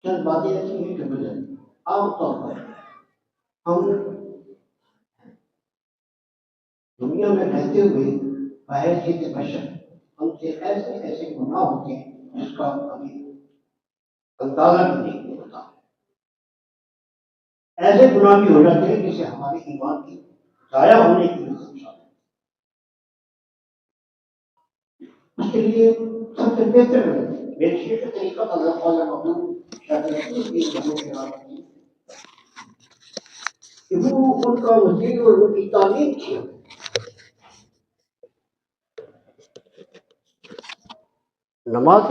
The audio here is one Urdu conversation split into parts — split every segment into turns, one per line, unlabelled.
چند باتیں ایسی ہیں جو گزر عام طور پر ہم دنیا میں رہتے ہوئے بحیثیت بشر ہم سے ایسے ایسے گناہ ہوتے ہیں جس کا کبھی اندازہ بھی نہیں ہوتا. ایسے گناہ بھی ہو جاتے ہیں جسے ہمارے ایمان کی ضائع ہونے کی بھی خدشہ ہے. اس کے لیے سب سے بہتر میرے شیخ طریقہ کہ وہ ان کا وزیر اور ان کی تعلیم تھی. نماز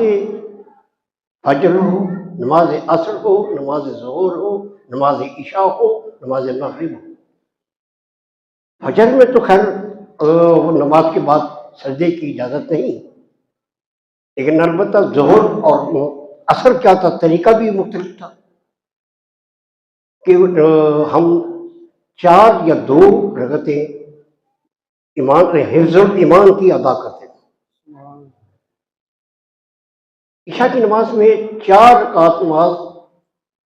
فجر ہو، نماز عصر ہو، نماز ظہر ہو، نماز عشاء ہو، نماز مغرب ہو. فجر میں تو خیر نماز کے بعد سجدے کی اجازت نہیں، لیکن البتہ ظہر اور عصر کیا تھا، طریقہ بھی مختلف تھا کہ ہم 4 یا 2 رکعتیں ایمان حفظ الایمان کی ادا کرتے تھے. عشاء کی نماز میں 4 رکعت نماز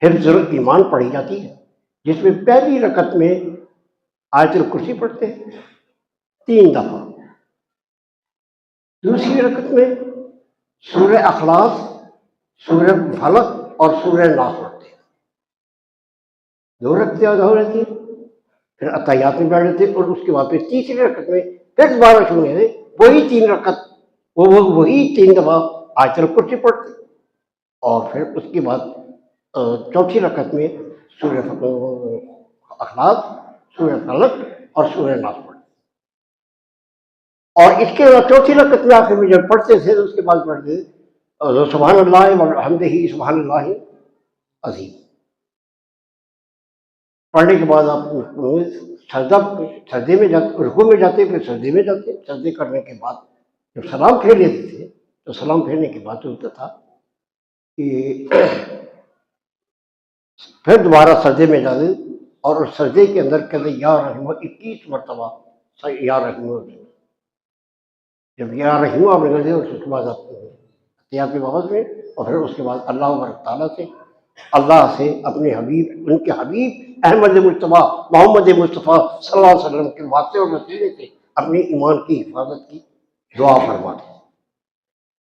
حفظ الایمان پڑھی جاتی ہے، جس میں پہلی رکعت میں آیت الکرسی پڑھتے ہیں 3 دفعہ، دوسری رکعت میں سورہ اخلاص، سورہ فلق اور سورہ ناس پڑھتے ہیں. 2 رکعتیں ادا ہو رہتی ہیں، پھر اتحیات میں بیٹھ جاتے ہیں، اور اس کے بعد پھر تیسری رکعت میں پھر دوبارہ شروع ہے وہی 3 رکعت وہی 3 دفعہ آیت الکرسی پڑھتے ہیں، اور پھر اس کے بعد چوتھی رکعت میں سورہ اخلاص، سورہ فلق اور سورہ ناس پڑھتے ہیں. اور اس کے بعد چوتھی رکعت میں آخر میں جب پڑھتے تھے تو اس کے بعد پڑھتے سبحان اللہ والحمدہ سبحان اللہ عظیم. پڑھنے کے بعد آپ سجدے میں جاتے، رکوع میں جاتے، پھر سجدے میں جاتے. سجدے کرنے کے بعد جب سلام پھیر لیتے تھے تو سلام پھیرنے کے بعد ہوتا تھا کہ پھر دوبارہ سجدے میں جاتے، اور اس سجدے کے اندر کہتے یا رحمہ 21 مرتبہ یا رحمہ. جب یا رحمہ آپ نے کہتے ہیں اس کے بعد آپ احتیاط آواز میں، اور پھر اس کے بعد اللہ تبارک تعالیٰ سے، اللہ سے اپنے حبیب، ان کے حبیب احمد مصطفیٰ محمد مصطفیٰ صلی اللہ علیہ وسلم کے واسطے اور وسیلے سے اپنے ایمان کی حفاظت کی دعا فرماتے ہیں.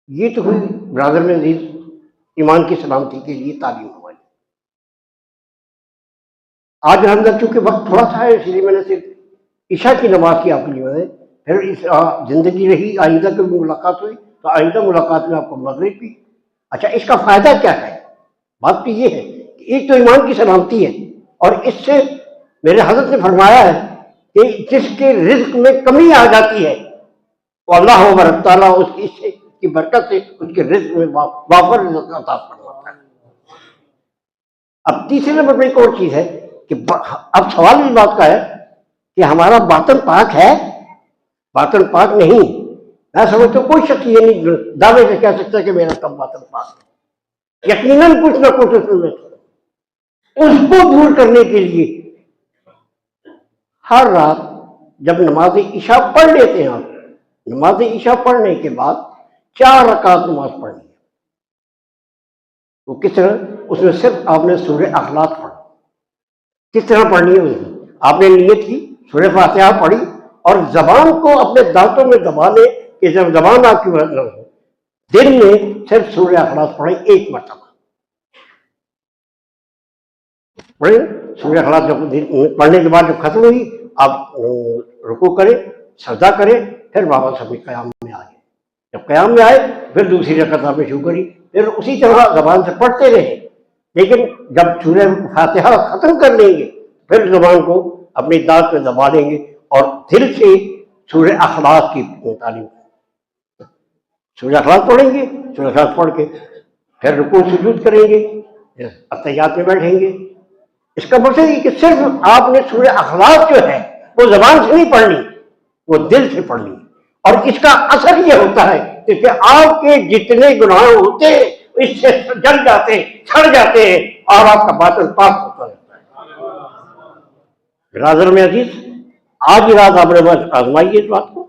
یہ تو ہوئی برادر میں عزیز ایمان کی سلامتی کے لیے تعلیم ہماری. آج اندر چونکہ وقت تھوڑا سا ہے، اس لیے میں نے صرف عشاء کی نماز کی آپ کے لیے، پھر اس زندگی رہی، آئندہ کبھی ملاقات ہوئی تو آئندہ ملاقات میں آپ کو مغرب کی. اچھا، اس کا فائدہ کیا ہے؟ بات تو یہ ہے کہ ایک تو ایمان کی سلامتی ہے، اور اس سے میرے حضرت نے فرمایا ہے کہ جس کے رزق میں کمی آ جاتی ہے وہ اللہ تبارک تعالیٰ اس کی برکت سے اس کے رزق میں وافر رزق عطا فرماتا ہے. اب تیسرے نمبر پہ ایک اور چیز ہے کہ اب سوال اس بات کا ہے کہ ہمارا باطن پاک ہے؟ باطن پاک نہیں. میں سمجھتا ہوں کوئی شخص یہ نہیں دعوے سے کہہ سکتا کہ میرا سب باطن پاک ہے. یقیناً کچھ نہ کچھ اس کو دور کرنے کے لیے ہر رات جب نماز عشاء پڑھ لیتے ہیں آپ، نماز عشاء پڑھنے کے بعد 4 رکعت نماز پڑھنی ہے. وہ کس طرح؟ اس میں صرف آپ نے سورہ اخلاص پڑھا. کس طرح پڑھنی ہے؟ اس میں آپ نے نیت کی، سورہ فاتحہ پڑھی، اور زبان کو اپنے دانتوں میں دبا لے کہ جب زبان آپ کی نہ ہو، دن میں صرف سورہ اخلاص پڑھیں 1 مرتبہ. پڑھیں سورہ اخلاص. جب پڑھنے کے بعد جب ختم ہوئی آپ رکوع کریں، سجدہ کریں، پھر واپس اپنے قیام میں آئے. جب قیام میں آئے پھر دوسری رکعت آپ نے شروع کری، پھر اسی طرح زبان سے پڑھتے رہیں. لیکن جب سورہ فاتحہ ختم کر لیں گے پھر زبان کو اپنی دانت میں دبا لیں گے اور دل سے سورہ اخلاص کی تعلیم. سورہ اخلاص پڑھیں گے، سورہ اخلاص پڑھ کے پھر رکوع سجود کریں گے، اتحیات میں بیٹھیں گے. اس کا مطلب یہ کہ صرف آپ نے سورہ اخلاص جو ہے وہ زبان سے نہیں پڑھنی، وہ دل سے پڑھنی. اور اس کا اثر یہ ہوتا ہے کہ آپ کے جتنے گناہ ہوتے ہیں اس سے جل جاتے ہیں، چھڑ جاتے ہیں، اور آپ کا باطن پاک ہوتا رہتا ہے. برادر میں عزیز، آج رات آپ نے بس آزمائیے اس بات کو.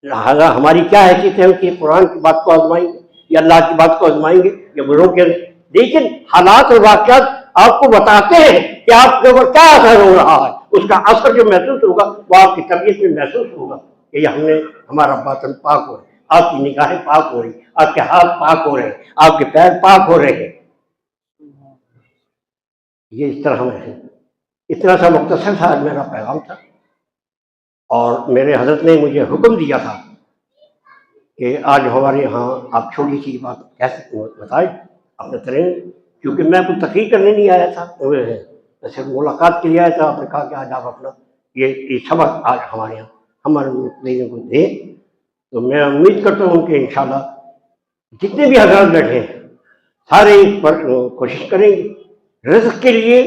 لہٰذا ہماری کیا حیثیت ہے کہ قرآن کی بات کو آزمائیں گے یا اللہ کی بات کو آزمائیں گے یا بڑوں کے لیکن حالات اور واقعات آپ کو بتاتے ہیں کہ آپ کے اوپر کیا اثر ہو رہا ہے. اس کا اثر جو محسوس ہوگا وہ آپ کی طبیعت میں محسوس ہوگا کہ یہ ہم نے ہمارا باطن پاک ہو رہا ہے. آپ کی نگاہیں پاک ہو رہی, آپ کے ہاتھ پاک ہو رہے ہیں, آپ کے پیر پاک ہو رہے ہیں. یہ اس طرح میں ہے. اتنا سا مختصر تھا آج میرا پیغام تھا. اور میرے حضرت نے مجھے حکم دیا تھا کہ آج ہمارے یہاں آپ چھوٹی سی بات کیسے بتائیں اپنے ترین, کیونکہ میں کوئی تقریر کرنے نہیں آیا تھا, ایسے ملاقات کے لیے آیا تھا. آپ نے کہا کہ آج آپ اپنا یہ سبق آج ہمارے یہاں ہمارے مطلب کو دیں. تو میں امید کرتا ہوں کہ انشاءاللہ جتنے بھی حضرات بیٹھے ہیں سارے اس پر کوشش کریں گے. رزق کے لیے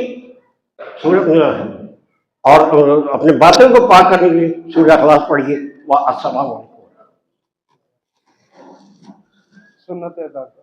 اور اپنے باطن کو پاک کرنے کے لیے سورہ اخلاص پڑھیے. السلام علیکم.
سنت ادا کر.